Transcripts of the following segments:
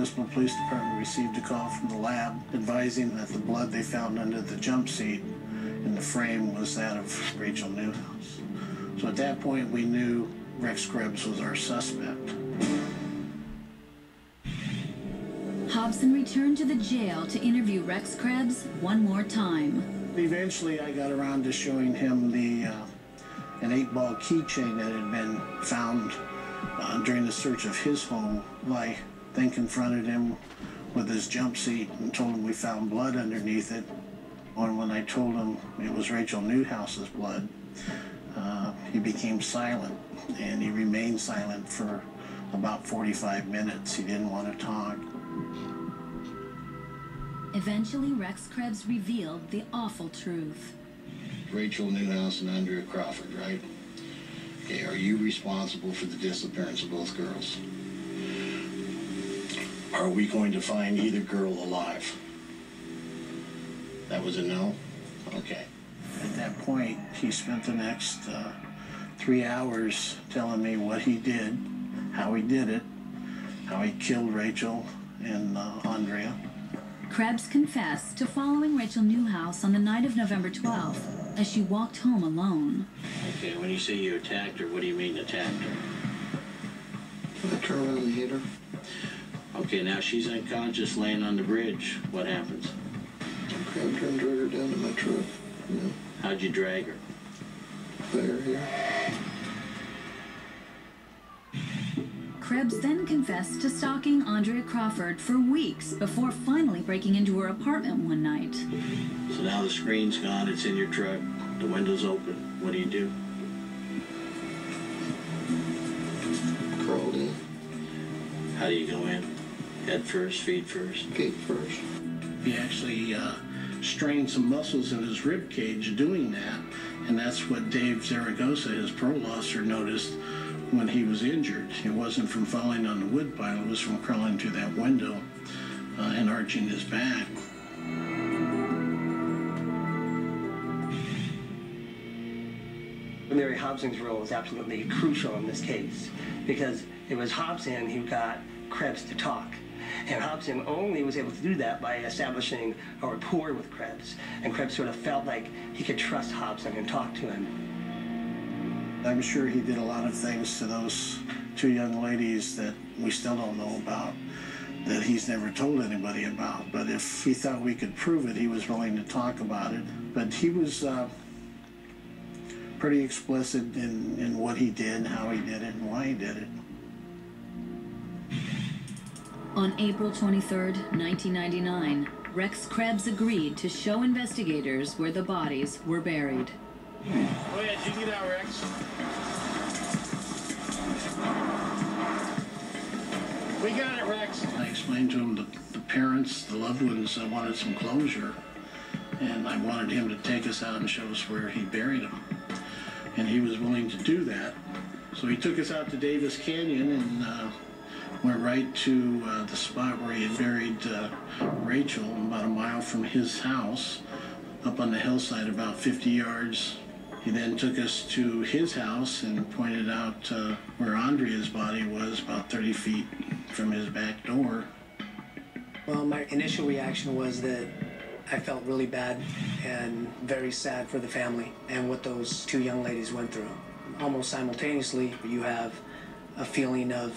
The police department received a call from the lab advising that the blood they found under the jump seat in the frame was that of Rachel Newhouse. So at that point, we knew Rex Krebs was our suspect. Hobson returned to the jail to interview Rex Krebs one more time. Eventually, I got around to showing him an 8-ball keychain that had been found during the search of his home. I then confronted him with his jump seat and told him we found blood underneath it. And when I told him it was Rachel Newhouse's blood, he became silent, and he remained silent for about 45 minutes. He didn't want to talk. Eventually, Rex Krebs revealed the awful truth. Rachel Newhouse and Andrea Crawford, right? Okay, are you responsible for the disappearance of both girls? Are we going to find either girl alive? That was a no? Okay. At that point, he spent the next 3 hours telling me what he did, how he did it, how he killed Rachel and Andrea. Krebs confessed to following Rachel Newhouse on the night of November 12th as she walked home alone. Okay, when you say you attacked her, what do you mean attacked her? I terminally hit her. Okay, now she's unconscious laying on the bridge. What happens? I grabbed her and drug her down to my truck. You know, how'd you drag her? there, here. Krebs then confessed to stalking Andrea Crawford for weeks before finally breaking into her apartment one night. So now the screen's gone, it's in your truck, the window's open. What do? Crawled in. How do you go in? Head first, feet first? Feet first. He actually strained some muscles in his rib cage doing that, and that's what Dave Zaragoza, his parole officer, noticed when he was injured. It wasn't from falling on the wood pile, it was from crawling through that window and arching his back. Mary Hobson's role is absolutely crucial in this case because it was Hobson who got Krebs to talk. And Hobson only was able to do that by establishing a rapport with Krebs. And Krebs sort of felt like he could trust Hobson and talk to him. I'm sure he did a lot of things to those two young ladies that we still don't know about, that he's never told anybody about. But if he thought we could prove it, he was willing to talk about it. But he was pretty explicit in what he did, how he did it, and why he did it. On April 23rd, 1999, Rex Krebs agreed to show investigators where the bodies were buried. Go ahead, you get out, Rex. We got it, Rex. I explained to him the parents, the loved ones, wanted some closure, and I wanted him to take us out and show us where he buried them. And he was willing to do that. So he took us out to Davis Canyon and went right to the spot where he had buried Rachel, about a mile from his house, up on the hillside about 50 yards. He then took us to his house and pointed out where Andrea's body was, about 30 feet from his back door. Well, my initial reaction was that I felt really bad and very sad for the family and what those two young ladies went through. Almost simultaneously, you have a feeling of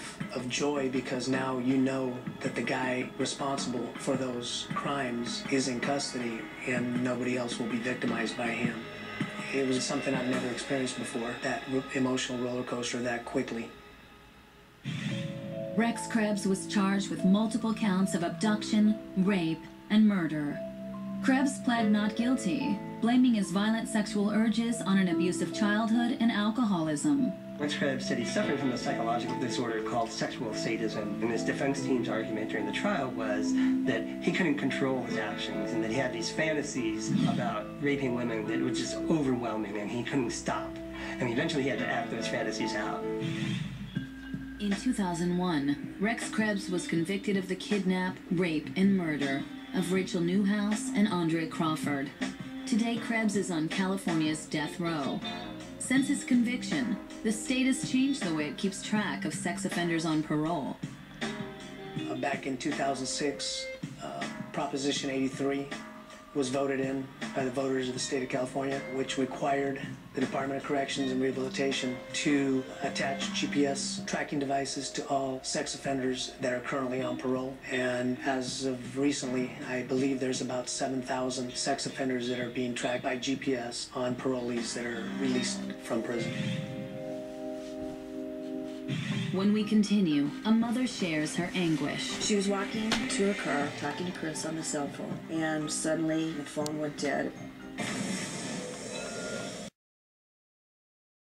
joy because now you know that the guy responsible for those crimes is in custody and nobody else will be victimized by him. It was something I've never experienced before, that emotional roller coaster that quickly. Rex Krebs was charged with multiple counts of abduction, rape, and murder. Krebs pled not guilty, blaming his violent sexual urges on an abusive childhood and alcoholism. Rex Krebs said he's suffering from a psychological disorder called sexual sadism, and his defense team's argument during the trial was that he couldn't control his actions and that he had these fantasies about raping women that were just overwhelming and he couldn't stop. And eventually he had to act those fantasies out. In 2001, Rex Krebs was convicted of the kidnap, rape, and murder of Rachel Newhouse and Andrea Crawford. Today, Krebs is on California's death row. Since his conviction, the state has changed the way it keeps track of sex offenders on parole. Back in 2006, Proposition 83 was voted in by the voters of the state of California, which required the Department of Corrections and Rehabilitation to attach GPS tracking devices to all sex offenders that are currently on parole. And as of recently, I believe there's about 7,000 sex offenders that are being tracked by GPS on parolees that are released from prison. When we continue, a mother shares her anguish. She was walking to her car, talking to Chris on the cell phone, and suddenly the phone went dead.